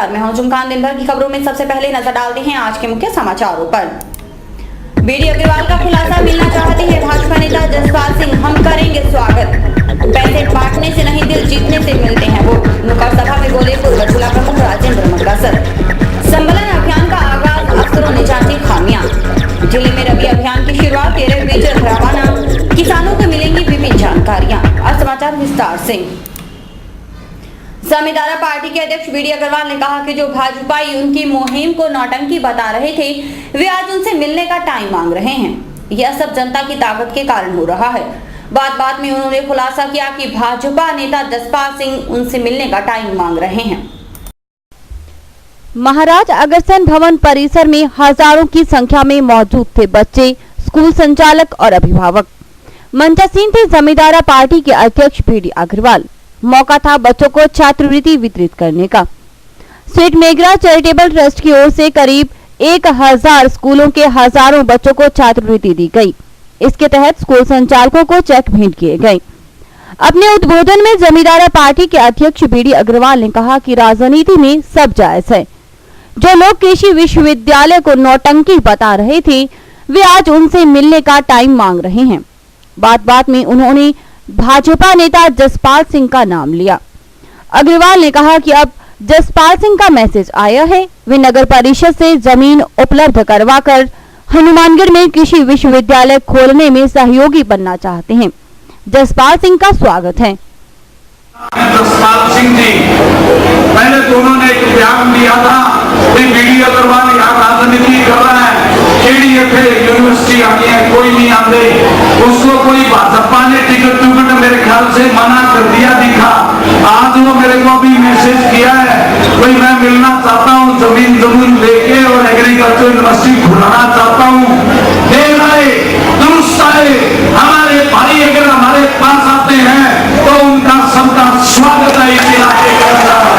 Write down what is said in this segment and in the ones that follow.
नमस्कार, मैं हूं जुमखान। दिन भर की खबरों में सबसे पहले नजर डालते हैं आज के मुख्य समाचारों पर। बीडी अग्रवाल का खुलासा, मिलना चाहते हैं भाजपा नेता जसपाल सिंह, हम करेंगे स्वागत। पैसे बांटने से नहीं दिल जीतने से मिलते हैं वो। नुक्कड़ सभा में बोले पूर्व जिला प्रमुख राजेंद्र मक्कासर। संबलन अभियान का आगाज, अफसरों ने जांची खामियां। जिले में रबी अभियान की शुरुआत, 13 बीज रवाना, किसानों को मिलेंगी विभिन्न जानकारियां। और समाचार विस्तार से। जमींदारा पार्टी के अध्यक्ष बीडी अग्रवाल ने कहा कि जो भाजपाई उनकी मुहिम को नौटंकी बता रहे थे, वे आज उनसे मिलने का टाइम मांग रहे हैं। यह सब जनता की ताकत के कारण हो रहा है। बात में उन्होंने खुलासा किया कि भाजपा नेता जसपाल सिंह उनसे मिलने का टाइम मांग रहे हैं। महाराज अग्रसेन भवन परिसर में हजारों की संख्या में मौजूद थे बच्चे, स्कूल संचालक और अभिभावक। मंचासीन थे जमींदारा पार्टी के अध्यक्ष बीडी अग्रवाल। मौका था बच्चों को छात्रवृत्ति वितरित करने का। स्वीट मेघरा चैरिटेबल ट्रस्ट की ओर से करीब 1000 स्कूलों के हजारों बच्चों को छात्रवृत्ति दी गई। इसके तहत स्कूल संचालकों को चेक भेंट किए गए। अपने उद्बोधन में जमींदारा पार्टी के अध्यक्ष बीडी अग्रवाल ने कहा कि राजनीति में सब जायज है। जो लोग कृषि विश्वविद्यालय को नौटंकी बता रहे थे, वे आज उनसे मिलने का टाइम मांग रहे हैं। बात में उन्होंने भाजपा नेता जसपाल सिंह का नाम लिया। अग्रवाल ने कहा कि अब जसपाल सिंह का मैसेज आया है। वे नगर परिषद से जमीन उपलब्ध करवाकर हनुमानगढ़ में कृषि विश्वविद्यालय खोलने में सहयोगी बनना चाहते हैं। जसपाल सिंह का स्वागत है। जसपाल सिंह जी, पहले तो उन्होंने एक बयान दिया था कि बीडी अग्रवाल यहाँ राजनीति कर रहा है, यूनिवर्सिटी आनी है, कोई नहीं आते। उसको कोई भाजपा ने टिकट मेरे ख्याल से मना कर दिया दिखा। आज वो मेरे को भी मैसेज किया है, भाई मैं मिलना चाहता हूँ, जमीन लेके और एग्रीकल्चर यूनिवर्सिटी खुलाना चाहता हूँ। देर आए दुरुस्त आए, हमारे भाई अगर हमारे पास आते हैं तो उनका सबका स्वागत है। इस इलाके के अंदर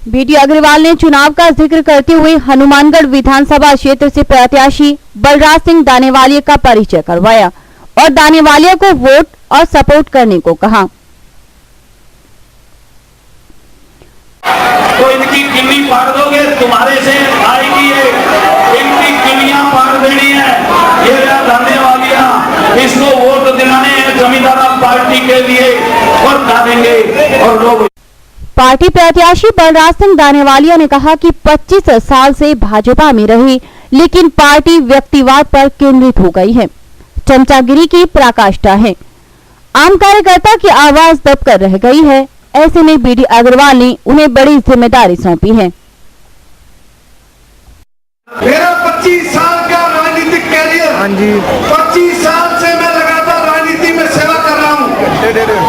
बीडी अग्रवाल ने चुनाव का जिक्र करते हुए हनुमानगढ़ विधानसभा क्षेत्र से प्रत्याशी बलराज सिंह दानेवालिया का परिचय करवाया और दानेवालिया को वोट और सपोर्ट करने को कहा। तो इनकी किन्नी पार दोगे, तुम्हारे से आएगी ये, इनकी किन्नियां पार देनी है। ये दानेवालिया, इसको वोट दिलाने हैं जमींदारा पार्टी के लिए और डालेंगे। और लोग पार्टी प्रत्याशी बलराज सिंह दानेवालिया ने कहा कि 25 साल से भाजपा में रही, लेकिन पार्टी व्यक्तिवाद पर केंद्रित हो गई है, चमचागिरी की पराकाष्ठा है। आम कार्यकर्ता की आवाज दबकर रह गई है। ऐसे में बीडी अग्रवाल ने उन्हें बड़ी जिम्मेदारी सौंपी है। मेरा 25 साल का राजनीतिक कैरियर, 25 साल से मैं लगातार राजनीति में सेवा कर रहा हूँ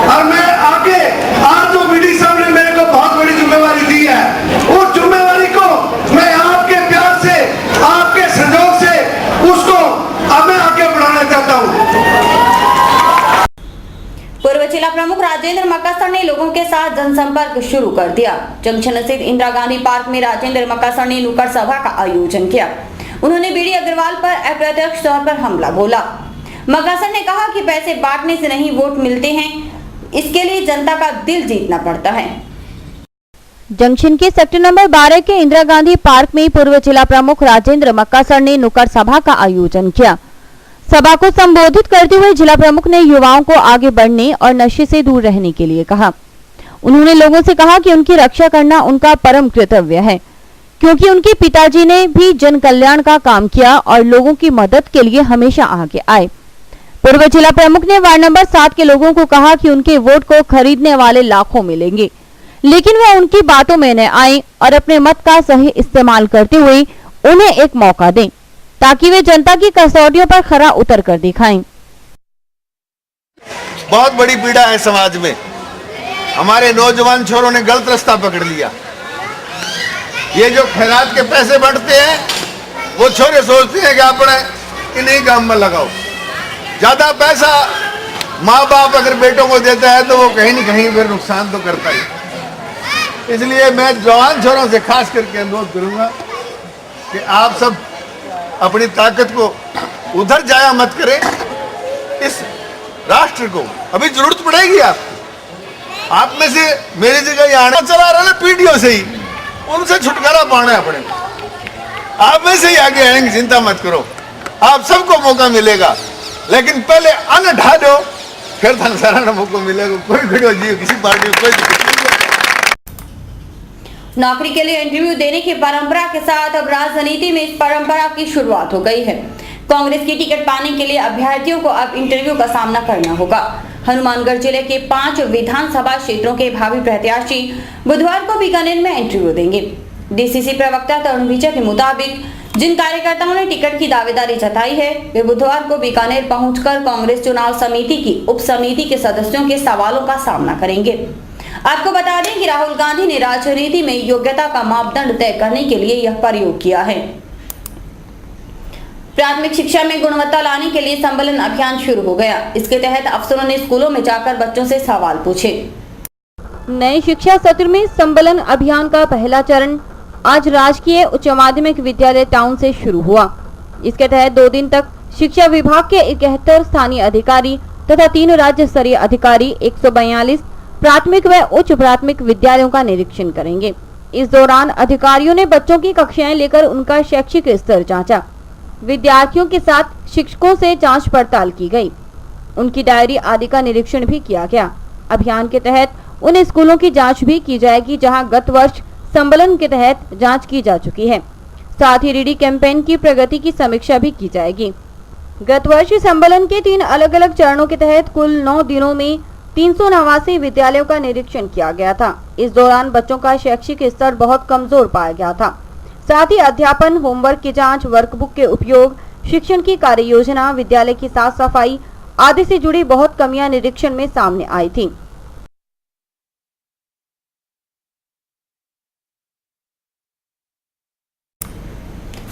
और मैं आगे आज जो बीडी साहब ने मेरे को बहुत बड़ी जिम्मेवारी दी है, उस जिम्मेवारी को मैं आपके प्यार से, आपके सहयोग से उसको अब मैं आगे बढ़ाना चाहता हूँ। पूर्व जिला प्रमुख राजेंद्र मक्कासर ने लोगों के साथ जनसंपर्क शुरू कर दिया। जंक्शन स्थित इंदिरा गांधी पार्क में राजेंद्र मक्कासर ने नुक्कड़ सभा का आयोजन किया। उन्होंने बीडी अग्रवाल पर अप्रत्यक्ष तौर पर हमला बोला। मक्कासर ने कहा कि पैसे बांटने से नहीं वोट मिलते हैं, इसके लिए जनता का दिल जीतना पड़ता है। जंक्शन के सेक्टर नंबर 12 के इंदिरा गांधी पार्क में पूर्व जिला प्रमुख राजेंद्र मक्कासर ने नुक्कड़ सभा का आयोजन किया। सभा को संबोधित करते हुए जिला प्रमुख ने युवाओं को आगे बढ़ने और नशे से दूर रहने के लिए कहा। उन्होंने लोगों से कहा कि उनकी रक्षा करना उनका परम कर्तव्य है, क्योंकि उनके पिताजी ने भी जन कल्याण का काम किया और लोगों की मदद के लिए हमेशा आगे आए। पूर्व जिला प्रमुख ने वार्ड नंबर 7 के लोगों को कहा कि उनके वोट को खरीदने वाले लाखों मिलेंगे, लेकिन वह उनकी बातों में न आए और अपने मत का सही इस्तेमाल करते हुए उन्हें एक मौका दें, ताकि वे जनता की कसौटियों पर खरा उतर कर दिखाएं। बहुत बड़ी पीड़ा है समाज में। हमारे नौजवान छोरों ने गलत रास्ता पकड़ लिया। ये जो खैरात के पैसे बढ़ते हैं, वो छोरे सोचते हैं कि अपने इन्हीं काम में लगाओ। ज्यादा पैसा माँ बाप अगर बेटों को देता है तो वो कहीं न कहीं फिर नुकसान तो करता ही। इसलिए मैं जवान छोरों से खास करके अनुरोध करूंगा कि आप सब अपनी ताकत को उधर जाया मत करें मास्टर को अभी जरूरत पड़ेगी आपको। आप में से मेरी जगह यहाँ चला रहा है पीढ़ियों से ही, उनसे छुटकारा पाना है अपने को। आप में से ही आगे आएंगे, चिंता मत करो, आप सबको मौका मिलेगा। लेकिन पहले अन्न ढा दो, फिर धन सारा मौका मिलेगा। कोई खड़ो जी किसी पार्टी में कोई दिक्कत नहीं है। नौकरी के लिए इंटरव्यू देने की परंपरा के साथ अब राजनीति में इस परंपरा की शुरुआत हो गई है। कांग्रेस की टिकट पाने के लिए अभ्यर्थियों को अब इंटरव्यू का सामना करना होगा। हनुमानगढ़ जिले के 5 विधानसभा क्षेत्रों के भावी प्रत्याशी बुधवार को बीकानेर में इंटरव्यू देंगे। डीसीसी प्रवक्ता तरुण विजय के मुताबिक जिन कार्यकर्ताओं ने टिकट की दावेदारी जताई है, वे बुधवार को बीकानेर पहुंचकर कांग्रेस चुनाव समिति की उप समिति के सदस्यों के सवालों का सामना करेंगे। आपको बता दें कि राहुल गांधी ने राजनीति में योग्यता का मापदंड तय करने के लिए यह प्रयोग किया है। प्राथमिक शिक्षा में गुणवत्ता लाने के लिए संबलन अभियान शुरू हो गया। इसके तहत अफसरों ने स्कूलों में जाकर बच्चों से सवाल पूछे। नए शिक्षा सत्र में संबलन अभियान का पहला चरण आज राजकीय उच्च माध्यमिक विद्यालय टाउन से शुरू हुआ। इसके तहत 2 दिन तक शिक्षा विभाग के 71 स्थानीय अधिकारी तथा 3 राज्य स्तरीय अधिकारी 142 प्राथमिक व उच्च प्राथमिक विद्यालयों का निरीक्षण करेंगे। इस दौरान अधिकारियों ने बच्चों की कक्षाएं लेकर उनका शैक्षिक स्तर जांचा। विद्यार्थियों के साथ शिक्षकों से जांच पड़ताल की गई, उनकी डायरी आदि का निरीक्षण भी किया गया। अभियान के तहत उन स्कूलों की जांच भी की जाएगी जहां गत वर्ष संबलन के तहत जांच की जा चुकी है। साथ ही रीडी कैंपेन की प्रगति की समीक्षा भी की जाएगी। गत वर्ष संबलन के 3 अलग अलग चरणों के तहत कुल 9 दिनों में 389 विद्यालयों का निरीक्षण किया गया था। इस दौरान बच्चों का शैक्षिक स्तर बहुत कमजोर पाया गया था। साथ ही अध्यापन, होमवर्क की जांच, वर्कबुक के उपयोग, शिक्षण की कार्य योजना, विद्यालय की साफ सफाई आदि से जुड़ी बहुत कमियां निरीक्षण में सामने आई थी।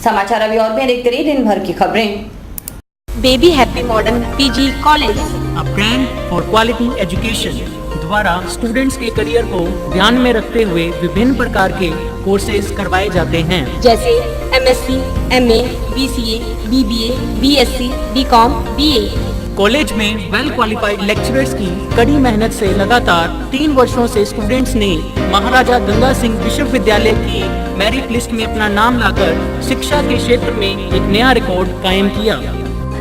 समाचार अभी और भी देखते रहिए दिन भर की खबरें। Baby happy modern PG college, a brand for quality education द्वारा स्टूडेंट्स के करियर को ध्यान में रखते हुए विभिन्न प्रकार के कोर्सेज करवाए जाते हैं, जैसे MSc, MA, BCA, BBA, BSc, BCom, BA. College में वेल क्वालिफाइड लेक्चरर्स की कड़ी मेहनत से लगातार 3 वर्षों से स्टूडेंट्स ने महाराजा गंगा सिंह विश्वविद्यालय की मेरिट लिस्ट में अपना नाम लाकर शिक्षा के क्षेत्र में एक नया रिकॉर्ड कायम किया।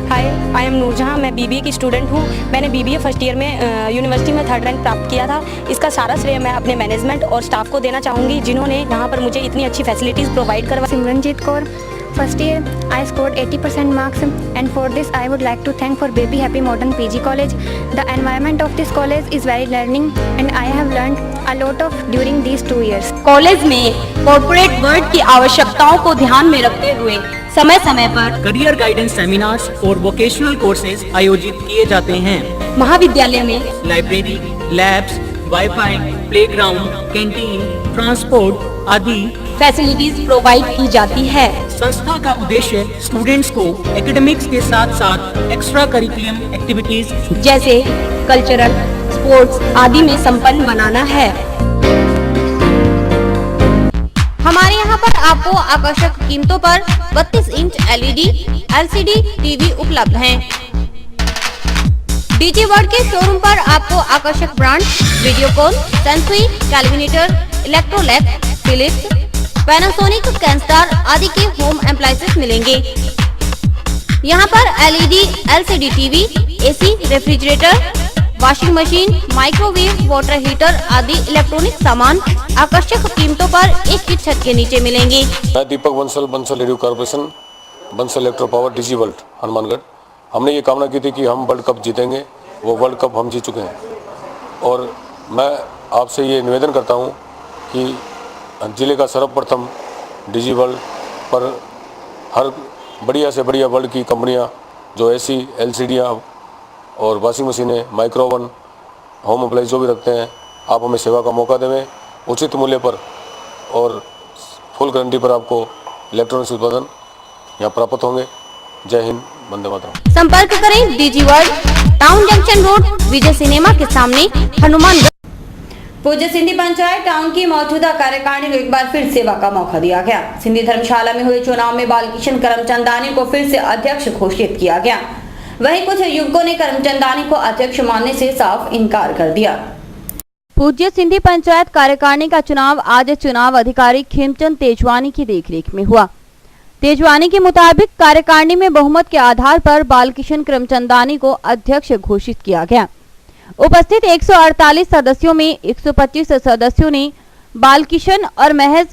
हाय, आई एम नूरजहां, मैं बीबीए की स्टूडेंट हूं। मैंने बीबीए फर्स्ट ईयर में यूनिवर्सिटी में 3rd रैंक प्राप्त किया था। इसका सारा श्रेय मैं अपने मैनेजमेंट और स्टाफ को देना चाहूँगी, जिन्होंने यहाँ पर मुझे इतनी अच्छी फैसिलिटीज़ प्रोवाइड करवा। Simranjeet Kaur, first year I scored 80% marks, and for this I would like to thank for Baby Happy Modern PG College. The environment of this college is very learning and I have learned a lot of during these 2 years. College में corporate world की आवश्यकताओं को ध्यान में रखते हुए समय समय पर करियर गाइडेंस सेमिनार्स और वोकेशनल कोर्सेज आयोजित किए जाते हैं। महाविद्यालय में library, labs, wifi, playground, canteen, transport आदि फैसिलिटीज प्रोवाइड की जाती है। संस्था का उद्देश्य स्टूडेंट्स को एकेडमिक्स के साथ साथ एक्स्ट्रा करिकुलम एक्टिविटीज जैसे कल्चरल, स्पोर्ट्स आदि में संपन्न बनाना है। हमारे यहाँ पर आपको आकर्षक कीमतों पर 32 इंच LED, LCD टीवी उपलब्ध हैं। डीजी वर्ल्ड के शोरूम पर आपको आकर्षक brand Videocon, Sansui, Kelvinator, Electrolab, Philips, Panasonic, Kenstar आदि के होम एप्लायंसेस मिलेंगे। यहाँ पर LED, LCD TV, AC, refrigerator, washing machine, microwave, water heater आदि इलेक्ट्रॉनिक सामान आकर्षक कीमतों पर एक ही छत के नीचे मिलेंगे। मैं Deepak Bansal radio corporation, Bansal electro power, DG world Hanumangarh. हमने ये कामना की थी कि हम वर्ल्ड कप जीतेंगे, वो वर्ल्ड कप हम जीत चुके हैं। और मैं आपसे ये निवेदन करता हूँ कि जिले का सर्वप्रथम डीजी वर्ल्ड पर हर बढ़िया से बढ़िया वर्ल्ड की कंपनियाँ जो AC, LCD और वॉशिंग मशीनें, माइक्रोवन, होम अप्लाइंस जो भी रखते हैं, आप हमें सेवा का मौका देवें उचित मूल्य पर और फुल गारंटी पर आपको इलेक्ट्रॉनिक्स उत्पादन यहाँ प्राप्त होंगे। जय हिंद, वंदे मातरम। संपर्क करें DG world, town junction road, Vijay cinema के सामने, हनुमानगढ़। पूज्य सिंधी पंचायत टाउन की मौजूदा कार्यकारिणी को एक बार फिर सेवा का मौका दिया गया। सिंधी धर्मशाला में हुए चुनाव में बालकिशन करमचंदानी को फिर से अध्यक्ष घोषित किया गया। वहीं कुछ युवकों ने करमचंदानी को अध्यक्ष मानने से साफ इनकार कर दिया। पूज्य सिंधी पंचायत कार्यकारिणी का चुनाव आज चुनाव अधिकारी खेमचंद तेजवानी की देखरेख में हुआ। तेजवानी के मुताबिक कार्यकारिणी में बहुमत के आधार पर बालकिशन करमचंदानी को अध्यक्ष घोषित किया गया। उपस्थित 148 सदस्यों में 125 सदस्यों ने बालकिशन और महज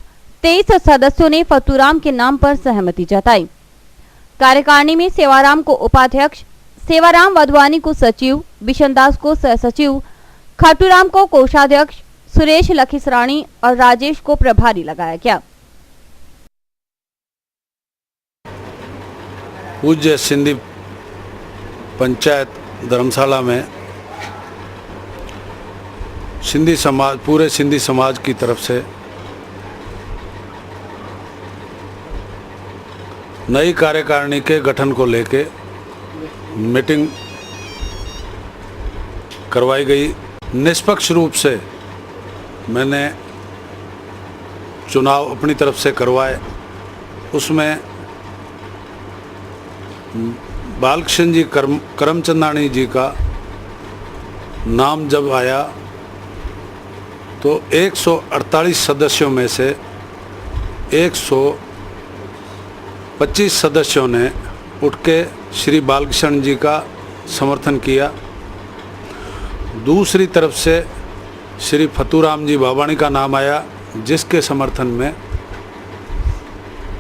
23 सदस्यों ने फतूराम के नाम पर सहमति जताई। कार्यकारिणी में सेवाराम को उपाध्यक्ष, सेवाराम वधवानी को सचिव, बिशन दास को सह सचिव, खाटूराम को कोषाध्यक्ष, सुरेश लखीसरानी और राजेश को प्रभारी लगाया गया। पूज्य सिंधी पंचायत धर्मशाला में सिंधी समाज, पूरे सिंधी समाज की तरफ से नई कार्यकारिणी के गठन को लेके मीटिंग करवाई गई। निष्पक्ष रूप से मैंने चुनाव अपनी तरफ से करवाए। उसमें बालकिशन जी करमचंदानी जी का नाम जब आया तो 148 सदस्यों में से 125 सदस्यों ने उठ के श्री बालकिशन जी का समर्थन किया। दूसरी तरफ से श्री फतूराम जी बाबाणी का नाम आया, जिसके समर्थन में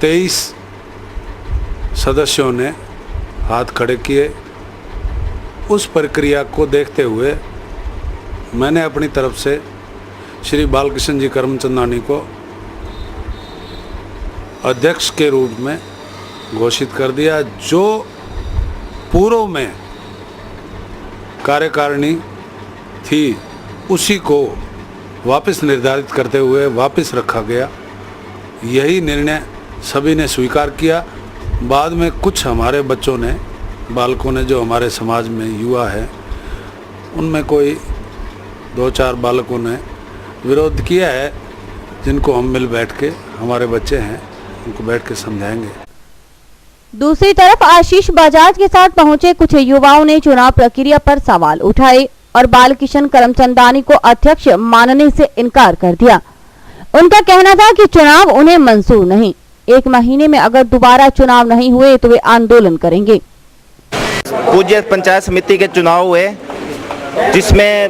23 सदस्यों ने हाथ खड़े किए। उस प्रक्रिया को देखते हुए मैंने अपनी तरफ से श्री बालकिशन जी करमचंदानी को अध्यक्ष के रूप में घोषित कर दिया। जो पूर्व में कार्यकारिणी थी उसी को वापस निर्धारित करते हुए वापस रखा गया। यही निर्णय सभी ने स्वीकार किया। बाद में कुछ हमारे बच्चों ने, बालकों ने, जो हमारे समाज में युवा है, उनमें कोई 2-4 बालकों ने विरोध किया है, जिनको हम मिल बैठ के, हमारे बच्चे हैं, उनको बैठ के समझाएंगे। दूसरी तरफ आशीष बजाज के साथ पहुंचे कुछ युवाओं ने चुनाव प्रक्रिया पर सवाल उठाए और बालकिशन करमचंदानी को अध्यक्ष मानने से इनकार कर दिया। उनका कहना था कि चुनाव उन्हें मंजूर नहीं, 1 महीने में अगर दोबारा चुनाव नहीं हुए तो वे आंदोलन करेंगे। पूज्य पंचायत समिति के चुनाव हुए, जिसमें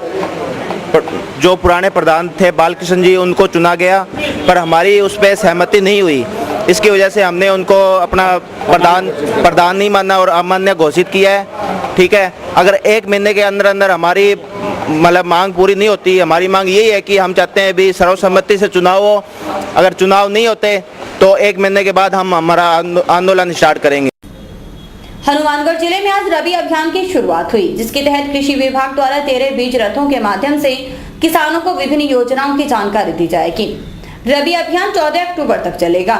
जो पुराने प्रधान थे बालकिशन जी, उनको चुना गया, पर हमारी उस पर सहमति नहीं हुई। इसकी वजह से हमने उनको अपना प्रधान नहीं माना और अमान्य घोषित किया है। ठीक है, अगर 1 महीने के अंदर अंदर हमारी मतलब मांग पूरी नहीं होती, हमारी मांग यही है कि हम चाहते हैं भी सर्वसम्मति से चुनाव हो। अगर चुनाव नहीं होते तो 1 महीने के बाद हम हमारा आंदोलन स्टार्ट करेंगे। हनुमानगढ़ जिले में आज रबी अभियान की शुरुआत हुई, जिसके तहत कृषि विभाग द्वारा 13 बीज रथों के माध्यम से किसानों को विभिन्न योजनाओं की जानकारी दी जाएगी। रबी अभियान 14 अक्टूबर तक चलेगा।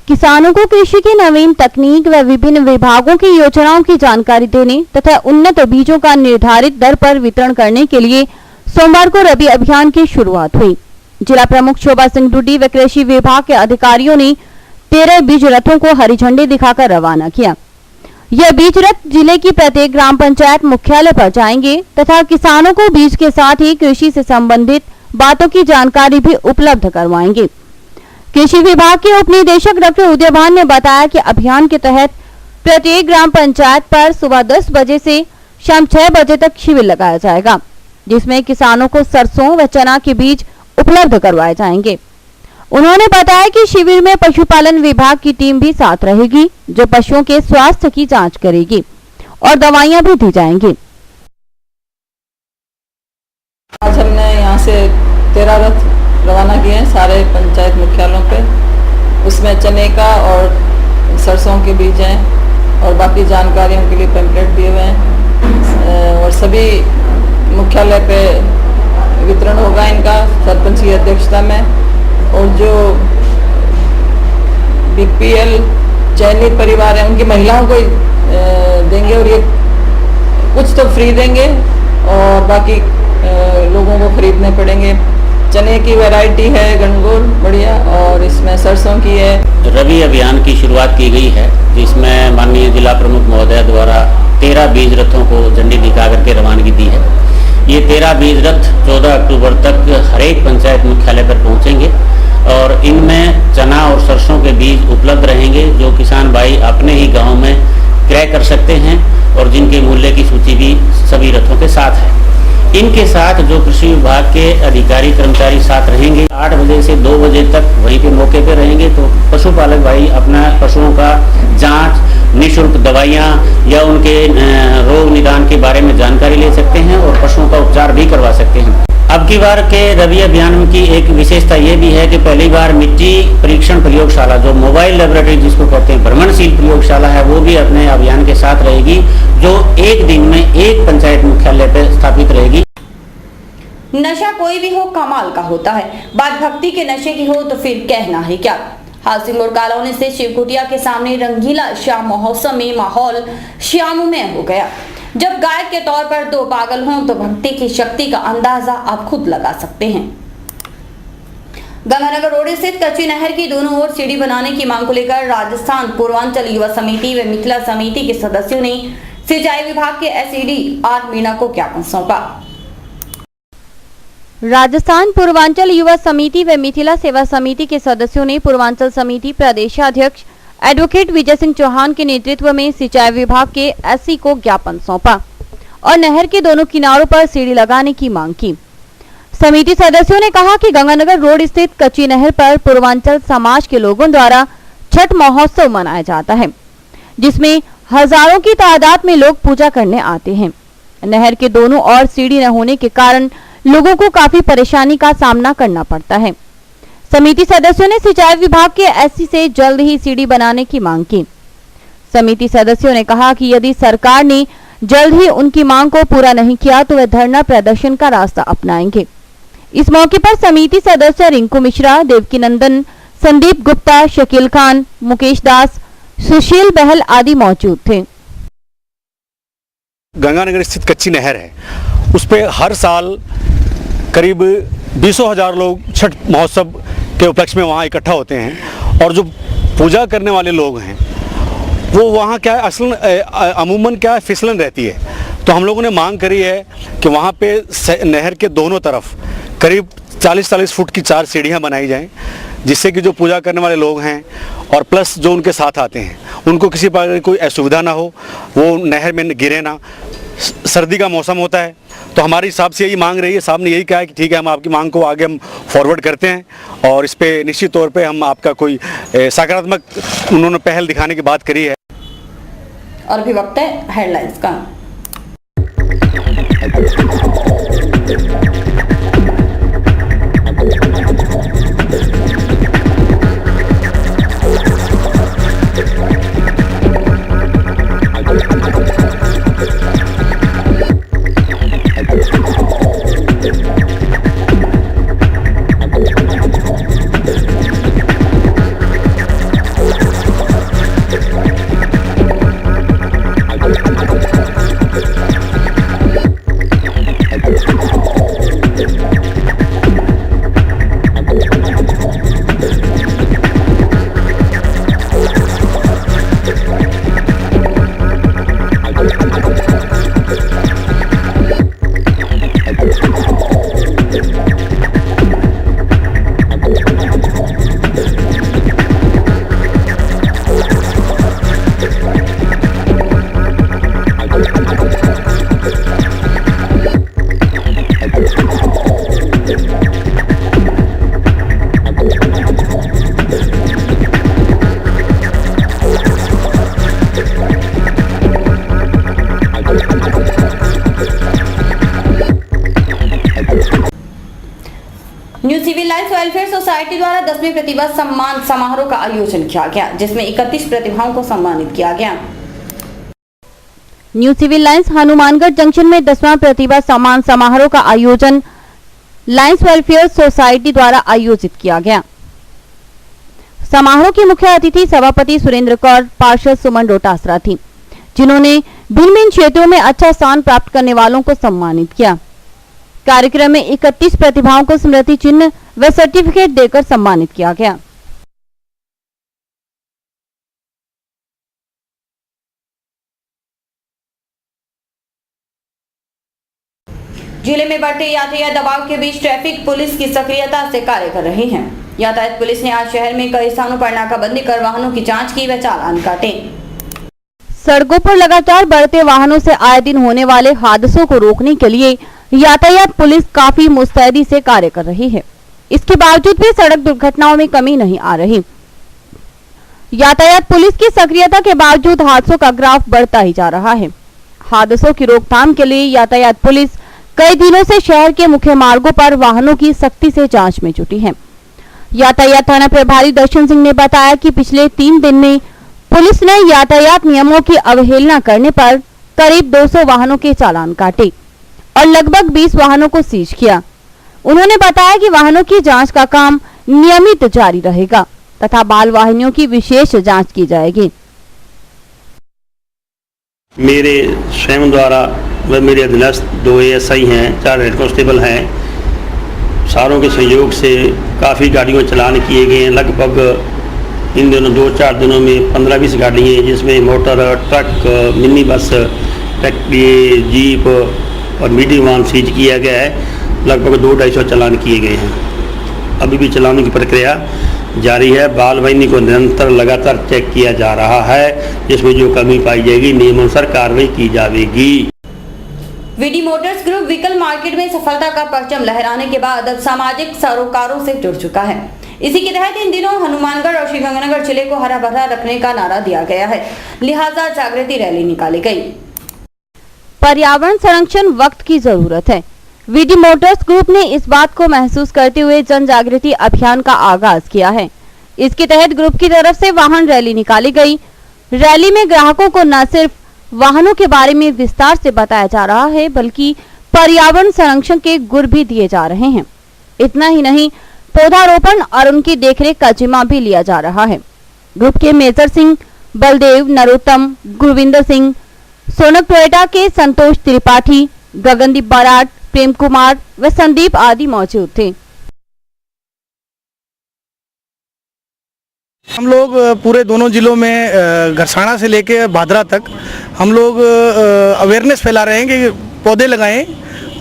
किसानों को कृषि की नवीन तकनीक व विभिन्न विभागों की योजनाओं की जानकारी देने तथा उन्नत बीजों का निर्धारित दर पर वितरण करने के लिए सोमवार को रबी अभियान की शुरुआत हुई। जिला प्रमुख शोभा सिंह डुडी व कृषि विभाग के अधिकारियों ने 13 बीज रथों को हरी झंडी दिखाकर रवाना किया। यह बीज रथ जिले की प्रत्येक ग्राम पंचायत मुख्यालय पर जाएंगे तथा किसानों को बीज के साथ ही कृषि से संबंधित बातों की जानकारी भी उपलब्ध करवाएंगे। कृषि विभाग के उप निदेशक डॉक्टर उदयभान ने बताया कि अभियान के तहत प्रत्येक ग्राम पंचायत पर सुबह 10 बजे से शाम 6 बजे तक शिविर लगाया जाएगा, जिसमें किसानों को सरसों व चना के बीज उपलब्ध करवाए जाएंगे। उन्होंने बताया कि शिविर में पशुपालन विभाग की टीम भी साथ रहेगी, जो पशुओं के स्वास्थ्य की जांच करेगी और दवाइयां भी दी जाएंगी। आज हमने यहाँ से 13 रथ रवाना किए हैं सारे पंचायत मुख्यालयों पे। उसमें चने का और सरसों के बीज हैं और बाकी जानकारियों के लिए पैम्पलेट दिए हुए हैं और सभी मुख्यालय पे वितरण होगा इनका सरपंच की अध्यक्षता में। और जो बीपीएल चयनित परिवार हैं उनकी महिलाओं को देंगे और ये कुछ तो फ्री देंगे और बाकी लोगों को खरीदने पड़ेंगे। चने की वैरायटी है गणगोल बढ़िया, और इसमें सरसों की है। रबी अभियान की शुरुआत की गई है, जिसमें माननीय जिला प्रमुख महोदय द्वारा 13 बीज रथों को झंडी दिखा करके रवानगी दी है। ये 13 बीज रथ 14 अक्टूबर तक हर एक पंचायत मुख्यालय पर पहुंचेंगे और इनमें चना और सरसों के बीज उपलब्ध रहेंगे, जो किसान भाई अपने ही गांव में क्रय कर सकते हैं और जिनके मूल्य की सूची भी सभी रथों के साथ है। इनके साथ जो कृषि विभाग के अधिकारी कर्मचारी साथ रहेंगे, 8 बजे से 2 बजे तक वहीं पे मौके पे रहेंगे, तो पशुपालक भाई अपना पशुओं का जांच, निःशुल्क दवाइयाँ या उनके रोग निदान के बारे में जानकारी ले सकते हैं और पशुओं का उपचार भी करवा सकते हैं। अब की बार के रबी अभियान की एक विशेषता ये भी है कि पहली बार मिट्टी परीक्षण प्रयोगशाला, जो मोबाइल लेबोरेटरी जिसको कहते हैं भ्रमणशील प्रयोगशाला है, वो भी अपने अभियान के साथ रहेगी, जो एक दिन में एक पंचायत मुख्यालय पर स्थापित रहेगी। नशा कोई भी हो कमाल का होता है, बात भक्ति के नशे की हो तो फिर कहना है क्या। हासिलपुर कॉलोनी से शिव कुटिया के सामने रंगीला श्याम महोत्सव में माहौल श्याममय हो गया। जब गायक के तौर पर 2 पागल हों तो भक्ति की शक्ति का अंदाजा आप खुद लगा सकते हैं। गंगानगर रोड स्थित कच्ची नहर की दोनों ओर सीढ़ी बनाने की मांग को लेकर राजस्थान पूर्वांचल युवा समिति व मिथिला समिति के सदस्यों ने सिंचाई विभाग के एसईडी आर मीणा को ज्ञापन सौंपा। राजस्थान पूर्वांचल युवा समिति व मिथिला सेवा समिति के सदस्यों ने पूर्वांचल समिति प्रदेशाध्यक्ष एडवोकेट विजय सिंह चौहान के नेतृत्व में सिंचाई विभाग के एससी को ज्ञापन सौंपा और नहर के दोनों किनारों पर सीढ़ी लगाने की मांग की। समिति सदस्यों ने कहा कि गंगानगर रोड स्थित कच्ची नहर पर पूर्वांचल समाज के लोगों द्वारा छठ महोत्सव मनाया जाता है, जिसमें हजारों की तादाद में लोग पूजा करने आते हैं। नहर के दोनों ओर सीढ़ी न होने के कारण लोगों को काफी परेशानी का सामना करना पड़ता है। समिति सदस्यों ने सिंचाई विभाग के एससी से जल्द ही सीढ़ी बनाने की मांग की। समिति सदस्यों ने कहा कि यदि सरकार ने जल्द ही उनकी मांग को पूरा नहीं किया तो वे धरना प्रदर्शन का रास्ता अपनाएंगे। इस मौके पर समिति सदस्य रिंकू मिश्रा, देवकी नंदन, संदीप गुप्ता, शकील खान, मुकेश दास, सुशील बहल आदि मौजूद थे। गंगानगर स्थित कच्ची नहर है, उस पे हर साल करीब 20,000 लोग छठ महोत्सव के उपलक्ष्य में वहाँ इकट्ठा होते हैं और जो पूजा करने वाले लोग हैं वो वहाँ क्या है, असल अमूमन क्या है, फिसलन रहती है। तो हम लोगों ने मांग करी है कि वहाँ पे नहर के दोनों तरफ करीब 40-40 फुट की 4 सीढ़ियाँ बनाई जाएं, जिससे कि जो पूजा करने वाले लोग हैं और प्लस जो उनके साथ आते हैं उनको किसी प्रकार की कोई असुविधा ना हो, वो नहर में गिरे ना। सर्दी का मौसम होता है तो हमारे हिसाब से यही मांग रही है। साहब ने यही कहा है कि ठीक है, हम आपकी मांग को आगे हम फॉरवर्ड करते हैं और इस पे निश्चित तौर पे हम आपका कोई सकारात्मक उन्होंने पहल दिखाने की बात करी है। और भी वक्त है हेडलाइंस का। New civil lines welfare society द्वारा 10वीं प्रतिभा सम्मान समारोह का आयोजन किया गया, जिसमें 31 प्रतिभाओं को सम्मानित किया गया। New civil lines Hanumangarh junction में 10वां प्रतिभा सम्मान समारोह का आयोजन लाइन्स वेलफेयर सोसाइटी द्वारा आयोजित किया गया। समारोह की मुख्य अतिथि सभापति सुरेंद्र कौर, पार्षद सुमन डोटासरा थी, जिन्होंने भिन्न भिन्न क्षेत्रों में अच्छा स्थान प्राप्त करने वालों को सम्मानित किया। कार्यक्रम में 31 प्रतिभाओं को स्मृति चिन्ह व सर्टिफिकेट देकर सम्मानित किया गया। जिले में बढ़ते यातायात दबाव के बीच ट्रैफिक पुलिस की सक्रियता से कार्य कर रही है। यातायात पुलिस ने आज शहर में कई स्थानों पर नाकाबंदी कर वाहनों की जांच की व चालान काटे। सड़कों पर लगातार बढ़ते वाहनों से आए दिन होने वाले हादसों को रोकने के लिए यातायात पुलिस काफी मुस्तैदी से कार्य कर रही है। इसके बावजूद भी सड़क दुर्घटनाओं में कमी नहीं आ रही। यातायात पुलिस की सक्रियता के बावजूद हादसों का ग्राफ बढ़ता ही जा रहा है। हादसों की रोकथाम के लिए यातायात पुलिस कई दिनों से शहर के मुख्य मार्गों पर वाहनों की सख्ती से जांच में जुटी है। यातायात थाना प्रभारी दर्शन सिंह ने बताया कि पिछले 3 दिन में पुलिस ने यातायात नियमों की अवहेलना करने पर करीब 200 वाहनों के चालान काटे और लगभग 20 वाहनों को सीज किया। उन्होंने बताया कि वाहनों की जांच का काम नियमित जारी रहेगा तथा बाल वाहनों की विशेष जांच की जाएगी। मेरे स्वयं द्वारा व मेरे अधीनस्थ 2 ASI हैं, 4 हेड कांस्टेबल हैं, सारों के सहयोग से काफ़ी गाड़ियों चलान किए गए हैं। लगभग इन दिनों 2-4 दिनों में 15-20 गाड़ियाँ जिसमें motor, truck, mini bus, taxi, jeep और मीडियम वाहन सीज किया गया है। लगभग 200-250 चालान किए गए हैं। अभी भी चालानों की प्रक्रिया जारी है। बाल वाहनी को निरंतर लगातार चेक किया जा रहा है। जिसमें जो कमी पाई जाएगी नियमानुसार कार्रवाई की जाएगी। VD motors group vehicle market में सफलता का परचम लहराने के बाद अब सामाजिक सरोकारों से जुड़ चुका है। इसी के तहत इन दिनों हनुमानगढ़ और श्रीगंगानगर जिले को हरा भरा रखने का नारा दिया गया है, लिहाजा जागृति रैली निकाली गई। पर्यावरण संरक्षण वक्त की जरूरत है। वीडी मोटर्स ग्रुप ने इस बात को महसूस करते हुए जन जागृति अभियान का आगाज किया है। इसके तहत ग्रुप की तरफ से वाहन रैली निकाली गई। रैली में ग्राहकों को न सिर्फ वाहनों के बारे में विस्तार से बताया जा रहा है बल्कि पर्यावरण संरक्षण के गुर भी दिए जा रहे हैं। इतना ही नहीं, पौधारोपण और उनकी देखरेख का जिम्मा भी लिया जा रहा है। ग्रुप के मेजर सिंह, बलदेव, नरोत्तम, गुरविंदर सिंह, सोनक टोयोटा के संतोष त्रिपाठी, गगनदीप बराड़, प्रेम कुमार व संदीप आदि मौजूद थे। हम लोग पूरे दोनों जिलों में घरसाना से लेके भादरा तक हम लोग अवेयरनेस फैला रहे हैं कि पौधे लगाएं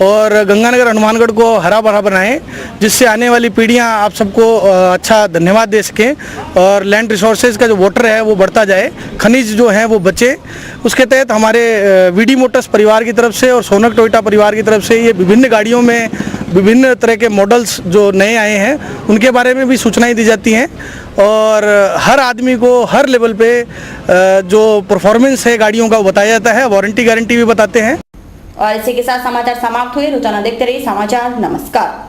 और गंगानगर हनुमानगढ़ को हरा भरा बनाएं, जिससे आने वाली पीढ़ियां आप सबको अच्छा धन्यवाद दे सकें और लैंड रिसोर्सेज का जो वाटर है वो बढ़ता जाए, खनिज जो हैं वो बचे। उसके तहत हमारे वीडी मोटर्स परिवार की तरफ से और सोनक टोयोटा परिवार की तरफ से ये विभिन्न गाड़ियों में विभिन्न तरह के मॉडल्स जो नए आए हैं उनके बारे में भी सूचनाएं दी जाती हैं और हर आदमी को हर लेवल पे जो परफॉर्मेंस है गाड़ियों का वो बताया जाता है, वारंटी गारंटी भी बताते हैं। और इसी के साथ समाचार समाप्त हुए। रोजाना देखते रहिए समाचार। नमस्कार।